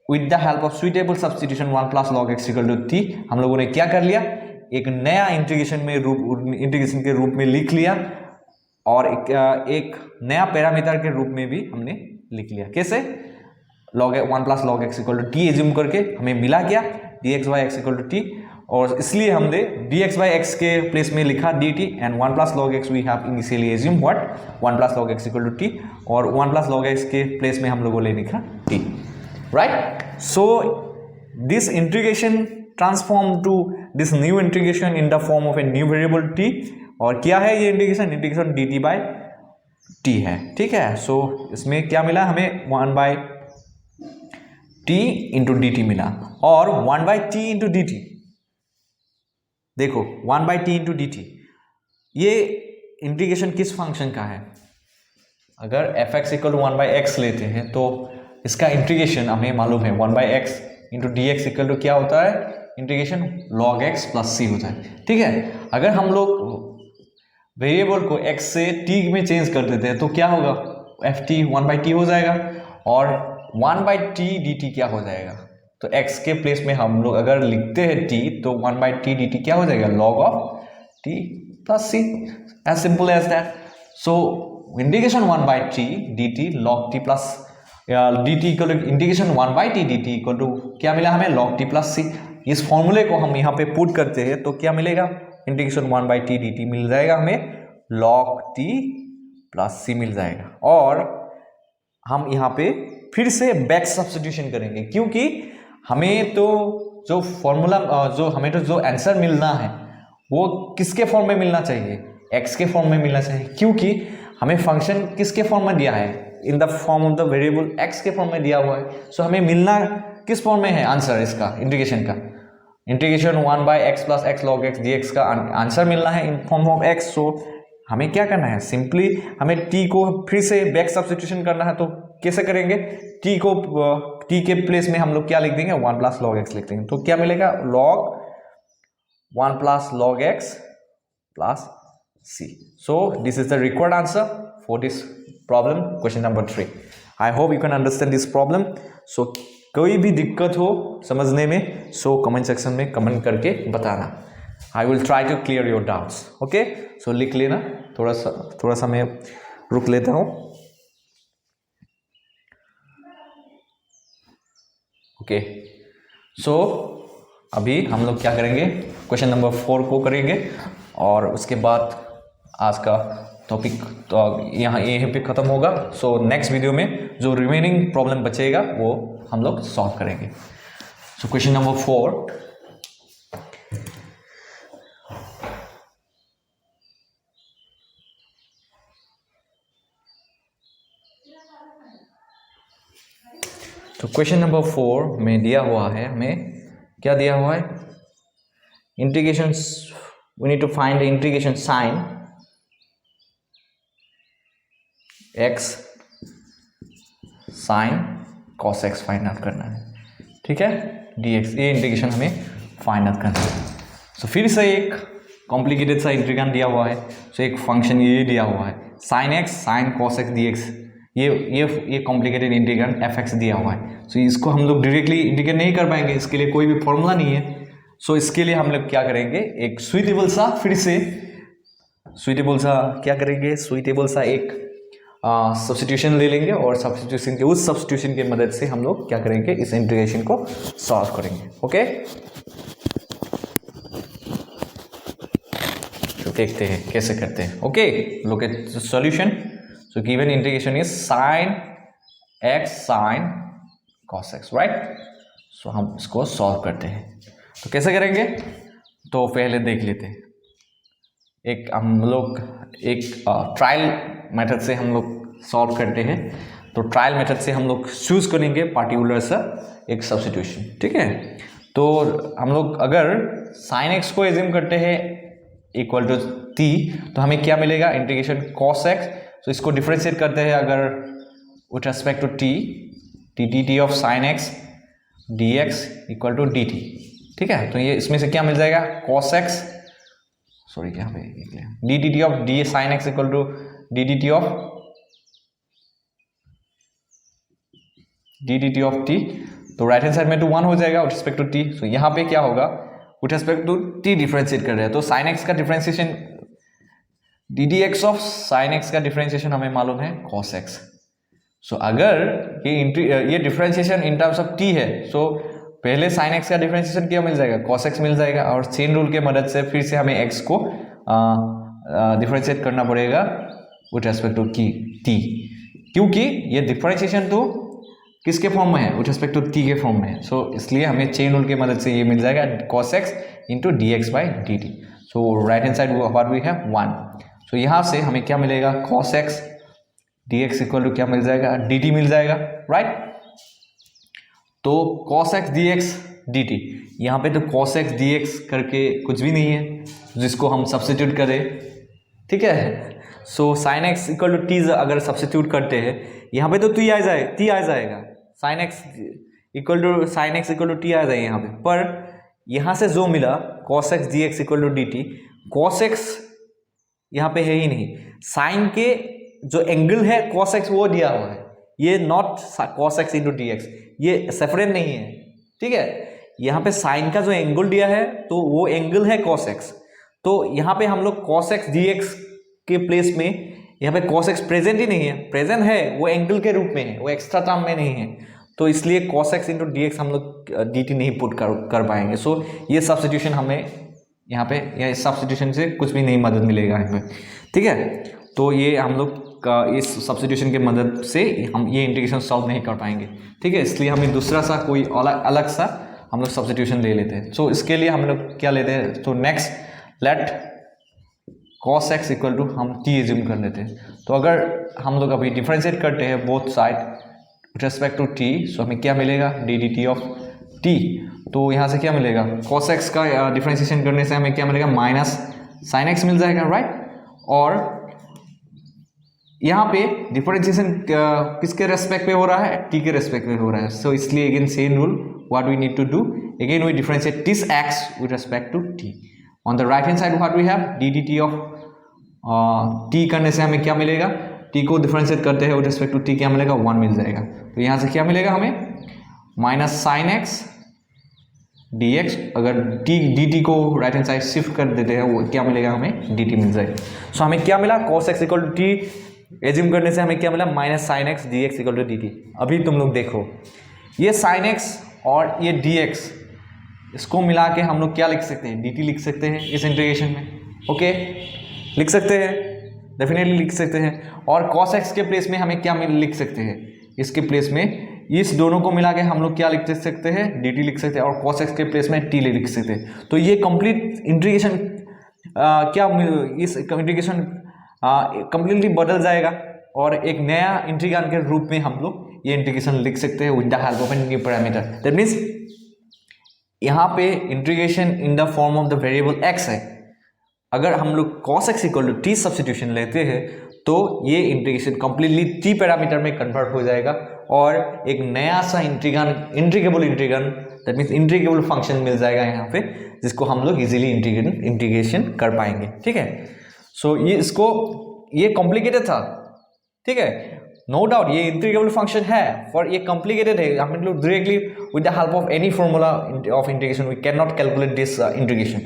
with the help of suitable substitution 1 plus log x equal to t, हम लोगों ने क्या कर लिया, एक नया इंटीग्रेशन के रूप में लिख लिया, और एक नया पैरामीटर के रूप में भी हमने लिख लिया। कैसे, log 1 plus log x equal to t assume करके हमें मिला क्या, dx by x equal to t, और इसलिए हमने dx बाई x के प्लेस में लिखा dt, and 1 plus log x we have initially assume what, 1 plus log x equal to t, और 1 प्लस लॉग x के प्लेस में हम लोगों ने लिखा t, right। So this integration transform to this new integration in the form of a new variable t, और क्या है ये इंटीग्रेशन dt by t है, ठीक है। सो इसमें क्या मिला हमें, 1 by t इंटू dt मिला, और 1 by t इंटू dt, देखो 1 by t इंटू dt, ये इंटीग्रेशन किस फंक्शन का है, अगर fx equal to 1 by x लेते हैं तो इसका इंटीग्रेशन हमें मालूम है 1 by x into d x equal to क्या होता है, integration log x plus c होता है, ठीक है। अगर हम लोग वेरिएबल को x से t में चेंज कर देते हैं तो क्या होगा, ft 1 बाई टी हो जाएगा, और 1 बाई टी डी टी क्या हो जाएगा, तो x के प्लेस में हम लोग अगर लिखते हैं t, तो 1 बाई टी डी टी क्या हो जाएगा, log of t plus c, as simple as that. So integration 1 by t d t log t plus dt equal to integration 1 by t d t equal to क्या मिला हमें, log t plus c। इस फॉर्मूले को हम यहाँ पे put करते हैं तो क्या मिलेगा, integration 1 by t d t मिल जाएगा हमें, log t प्लस c मिल जाएगा, और हम यहाँ पे फिर से बैक सब्स्टिट्यूशन करेंगे, क्योंकि हमें तो जो फॉर्मूला हमें तो जो आंसर मिलना है वो किसके फॉर्म में मिलना चाहिए, x के फॉर्म में मिलना चाहिए, क्योंकि हमें फंक्शन किसके फॉर्म में दिया है, इन the form of the variable x के फॉर्म में दिया हुआ है। सो हमें मिलना किस फॉर्म में है आंसर, इसका इंटीग्रेशन का, integration 1 by x plus x log x dx का आंसर मिलना है इन फॉर्म ऑफ x। सो हमें क्या करना है, सिंपली हमें t को फिर से बैक सब्स्टिट्यूशन करना है, तो कैसे करेंगे, t के प्लेस में हम लोग क्या लिख देंगे, 1 प्लस लॉग एक्स लिख देंगे, तो क्या मिलेगा, log 1 plus log x plus c। So this is the required answer for this problem, question number 3। I hope you can understand this problem. So कोई भी दिक्कत हो समझने में, सो कमेंट सेक्शन में कमेंट करके बताना, I will try to clear your doubts, okay. So लिख लेना, थोड़ा सा मैं रुक लेता हूँ, ओके। सो अभी हम लोग क्या करेंगे, क्वेश्चन नंबर 4 को करेंगे, और उसके बाद आज का टॉपिक तो यहाँ यहीं पे ख़त्म होगा। सो नेक्स्ट वीडियो में जो रिमेनिंग प्रॉब्लम बचेगा वो हम लोग सॉल्व करेंगे। सो क्वेश्चन नंबर 4, तो क्वेश्चन नंबर 4 में दिया हुआ है, हमें क्या दिया हुआ है, integration, we need to find the integration sine x sine cos x find out करना है, ठीक है, dx, ये इंटीग्रेशन हमें फाइंड आउट करना है। सो फिर से एक कॉम्प्लिकेटेड सा इंटीग्रेशन दिया हुआ है, सो एक फंक्शन ये दिया हुआ है, sign x sine cos x d x, ये कॉम्प्लिकेटेड इंटीग्रैंड एफ एक्स दिया हुआ है। सो इसको हम लोग डायरेक्टली इंटीग्रेट नहीं कर पाएंगे, इसके लिए कोई भी फॉर्मूला नहीं है। सो इसके लिए हम लोग क्या करेंगे, एक सुइटेबल सा एक सब्स्टिट्यूशन ले लेंगे और उस सब्स्टिट्यूशन की मदद से हम लोग क्या करेंगे, इस इंटीग्रेशन को सॉल्व करेंगे। ओके, तो देखते हैं कैसे करते हैं। Okay, look at solution. So given integration is sine x sine cos x, right. So हम इसको सॉल्व करते हैं। तो कैसे करेंगे, तो पहले देख लेते हैं। हम लोग एक ट्रायल मेथड से हम लोग सॉल्व करते हैं। तो ट्रायल मेथड से हम लोग चूज करेंगे पार्टिकुलर सा एक सब्स्टिट्यूशन, ठीक है। तो हम लोग अगर साइन एक्स को एज्यूम करते हैं इक्वल टू टी, तो हमें क्या मिलेगा, इंटीग्रेशन कॉस एक्स। तो इसको डिफरेंशिएट करते हैं अगर with respect to t, d t of sine x d x equal to d t, ठीक है। तो ये इसमें से क्या मिल जाएगा, कॉस एक्स, सॉरी यहाँ पे d d t of d sine x equal to d d t of t. तो राइट हैंड साइड में तो 1 हो जाएगा with respect to t. So यहाँ पे क्या होगा, with respect to t differentiate कर रहे हैं, तो साइन एक्स का differentiation d d x of sine x का डिफरेंशिएशन हमें मालूम है कॉस एक्स। सो अगर ये differentiation in terms of T है, सो पहले साइन एक्स का डिफरेंशिएशन क्या मिल जाएगा, cos x मिल जाएगा, और चेन रूल के मदद से फिर से हमें x को डिफरेंशिएट करना पड़ेगा विथ रेस्पेक्ट टू t, क्योंकि ये डिफरेंशिएशन तो किसके फॉर्म में है, विथ रेस्पेक्ट टू t के फॉर्म में है। सो इसलिए हमें चेन रूल की मदद से ये मिल जाएगा cos x into d x by d t. So right hand side what we have 1। So यहाँ से हमें क्या मिलेगा, cos x d x equal to क्या मिल जाएगा, डी टी मिल जाएगा, राइट। तो cos x dx dt, यहाँ पे तो cos x dx करके कुछ भी नहीं है जिसको हम सब्स्टिट्यूट करें, ठीक है। So sin x equal to t अगर सब्स्टिट्यूट करते हैं, यहाँ पे तो t आ जाएगा, sin x equal to t आ जाएगा यहाँ पे। पर यहाँ से जो मिला cos x dx equal to dt, cos x यहाँ पे है ही नहीं, साइन के जो एंगल है cos x वो दिया हुआ है, ये not cos x into d x, ये सेपरेट नहीं है, ठीक है। यहाँ पे साइन का जो एंगल दिया है तो वो एंगल है cos x। तो यहाँ पे हम लोग cos x dx के प्लेस में, यहाँ पे cos x प्रेजेंट ही नहीं है, प्रेजेंट है वो एंगल के रूप में है, वो एक्स्ट्रा टर्म में नहीं है। तो इसलिए cos x into d x हम लोग dt नहीं पुट कर पाएंगे। सो ये सब्स्टिट्यूशन हमें यहाँ पे, या इस सब्स्टिट्यूशन से कुछ भी नहीं मदद मिलेगा यहाँ पे, ठीक है। तो ये हम लोग इस सब्स्टिट्यूशन की मदद से हम ये इंटीग्रेशन सॉल्व नहीं कर पाएंगे, ठीक है। इसलिए हमें दूसरा सा कोई अलग सा हम लोग सब्स्टिट्यूशन ले लेते हैं। सो इसके लिए हम लोग क्या लेते हैं, तो next let cos x equal to हम t एज्यूम कर लेते हैं। तो अगर हम लोग अभी डिफरेंशिएट करते हैं both side with respect to t, so हमें क्या मिलेगा, d d t of t। तो यहाँ से क्या मिलेगा, cos x का डिफरेंशिएशन करने से हमें क्या मिलेगा, माइनस साइन x मिल जाएगा, राइट। और यहाँ पे डिफरेंशिएशन किसके रेस्पेक्ट पे हो रहा है, t के रेस्पेक्ट पे हो रहा है। सो इसलिए again same rule, what we need to do, again we differentiate this x with respect to t। On the right hand side what we have, d d t of t करने से हमें क्या मिलेगा, t को differentiate करते हैं with respect to t, क्या मिलेगा, 1 मिल जाएगा। तो यहाँ से क्या मिलेगा हमें, minus sine x d x, अगर डी टी को राइट हैंड साइड शिफ्ट कर देते हैं वो क्या मिलेगा, हमें डी टी मिल जाएगा। सो हमें क्या मिला, cos x equal to t assume करने से हमें क्या मिला, minus sine x d x equal to d t. अभी तुम लोग देखो, ये साइन एक्स और ये डी एक्स, इसको मिला के हम लोग क्या लिख सकते हैं, डी टी लिख सकते हैं इस इंटीग्रेशन में। ओके, लिख सकते हैं, डेफिनेटली लिख सकते हैं। और cos x के प्लेस में हमें क्या लिख सकते हैं, इसके प्लेस में इस दोनों को मिला के हम लोग क्या लिख सकते हैं, डी टी लिख सकते हैं, और cos x के प्लेस में टी लिख सकते हैं। तो ये कंप्लीट इंटीग्रेशन क्या, इस इंटीग्रेशन कंप्लीटली बदल जाएगा और एक नया इंटीग्रल के रूप में हम लोग ये इंटीग्रेशन लिख सकते हैं with the help of a new parameter. That means यहाँ पे integration in the form of the variable x है। अगर हम लोग cos x equal to t substitution लेते हैं तो ये इंटीग्रेशन कंप्लीटली टी पैरामीटर में कन्वर्ट हो जाएगा और एक नया सा integrable that means integrable function मिल जाएगा यहाँ पे, जिसको हम लोग इजीली इंटीग्रेशन कर पाएंगे, ठीक है। सो ये इसको ये कॉम्प्लिकेटेड था, ठीक है, नो डाउट ये इंटीग्रेबल फंक्शन है, पर ये कॉम्प्लिकेटेड है। हम लोग directly with the help of any formula of integration we can not calculate this integration.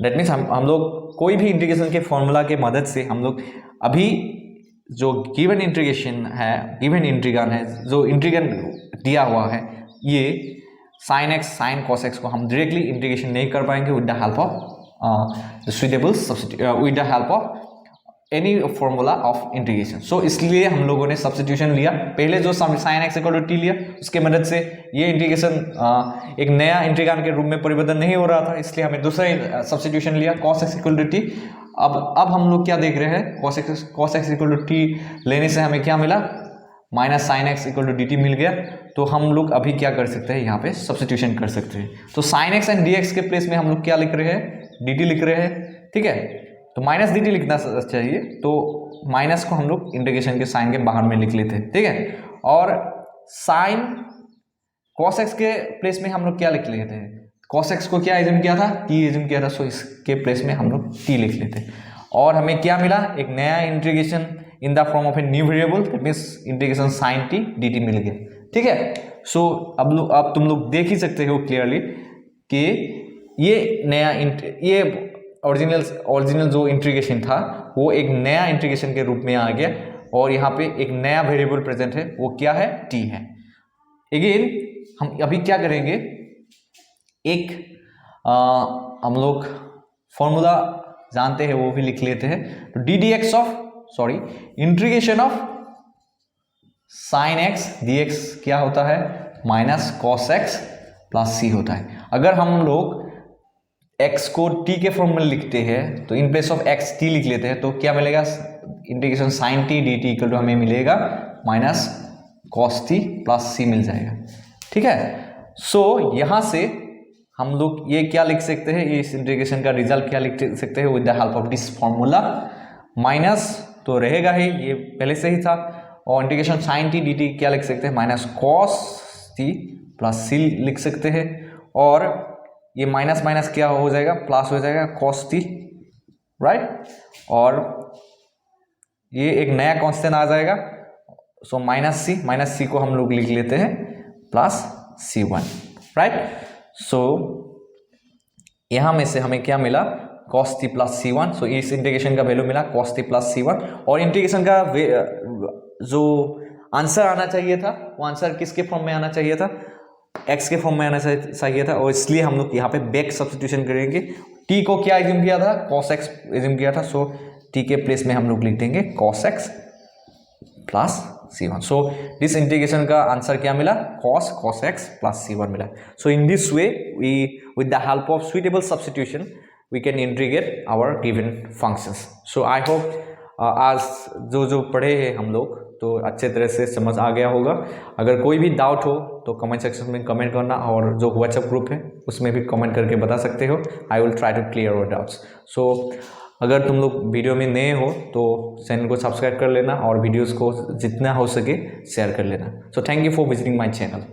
That means हम लोग कोई भी इंटीग्रेशन के फॉर्मूला के मदद से हम लोग अभी जो गिवन इंटीग्रेशन है, गिवन इंटीग्रल है, जो इंटीग्रल दिया हुआ है, ये sine x sine cos x को हम डायरेक्टली इंटीग्रेशन नहीं कर पाएंगे with the help of the suitable substitute, with the help of any formula of integration. So इसलिए हम लोगों ने सब्स्टिट्यूशन लिया। पहले जो sine x equal to t लिया, उसके मदद से ये इंटीग्रेशन एक नया इंटीग्रल के रूप में परिवर्तन नहीं हो रहा था, इसलिए हमें दूसरा सब्स्टिट्यूशन लिया cos x equal to t. अब हम लोग क्या देख रहे हैं, cos x equal to t लेने से हमें क्या मिला, minus sine x equal to d t मिल गया। तो हम लोग अभी क्या कर सकते हैं, यहाँ पे सब्स्टिट्यूशन कर सकते हैं। तो sine x and d x के प्लेस में हम लोग क्या लिख रहे हैं, डी टी लिख रहे हैं, ठीक है। तो माइनस डी टी लिखना चाहिए, तो माइनस को हम लोग इंटीग्रेशन के साइन के बाहर में लिख लेते हैं, ठीक है। और साइन कॉस एक्स के प्लेस में हम लोग क्या लिख लेते हैं, कॉस एक्स को क्या एज्यूम किया था, टी एज्यूम किया था, सो इसके प्लेस में हम लोग टी लिख लेते हैं। और हमें क्या मिला, एक नया integration in the form of a new variable, that means integration sine t d t मिल गया, ठीक है। सो अब तुम लोग देख ही सकते हो क्लियरली कि ये नया ये ओरिजिनल जो इंटीग्रेशन था वो एक नया इंटीग्रेशन के रूप में आ गया, और यहाँ पे एक नया वेरिएबल प्रेजेंट है, वो क्या है, टी है। अगेन हम अभी क्या करेंगे, एक हम लोग फॉर्मूला जानते हैं वो भी लिख लेते हैं। तो D d x of integration of sine x d x क्या होता है, माइनस कॉस एक्स प्लस सी होता है। अगर हम लोग x को t के फॉर्म में लिखते हैं तो in place of x t लिख लेते हैं, तो क्या मिलेगा, integration sine t d t equal to हमें मिलेगा minus cos t plus c मिल जाएगा, ठीक है। सो यहाँ से हम लोग ये क्या लिख सकते हैं, इस इंटीग्रेशन का रिजल्ट क्या लिख सकते हैं, with the help of this formula. Minus तो रहेगा ही, ये पहले से ही था, और integration sine t d t क्या लिख सकते हैं, minus cos t plus c लिख सकते हैं, और ये माइनस माइनस क्या हो जाएगा, प्लस हो जाएगा कॉस टी, राइट। और ये एक नया कांस्टेंट आ जाएगा, सो माइनस सी को हम लोग लिख लेते हैं प्लस सी वन, राइट। सो यहाँ में से हमें क्या मिला, कॉस टी प्लस सी वन। सो इस इंटीग्रेशन का वैल्यू मिला कॉस टी प्लस सी वन, और इंटीग्रेशन का जो आंसर आना चाहिए था, वो आंसर किसके फॉर्म में आना चाहिए था, x के फॉर्म में आना चाहिए था, और इसलिए हम लोग यहाँ पे बैक सब्स्टिट्यूशन करेंगे। t को क्या एज्यूम किया था, cos x एज्यूम किया था, सो t के प्लेस में हम लोग लिख देंगे cos x plus c1। So this integration का आंसर क्या मिला, cos x प्लस c1 मिला। So in this way we with the help of suitable substitution we can integrate our given functions. So I hope आज जो पढ़े हैं हम लोग तो अच्छे तरह से समझ आ गया होगा। अगर कोई भी डाउट हो तो कमेंट सेक्शन में कमेंट करना, और जो व्हाट्सएप ग्रुप है उसमें भी कमेंट करके बता सकते हो। I will try to clear your doubts. So अगर तुम लोग वीडियो में नए हो तो चैनल को सब्सक्राइब कर लेना, और वीडियोस को जितना हो सके शेयर कर लेना। So thank you for visiting my channel.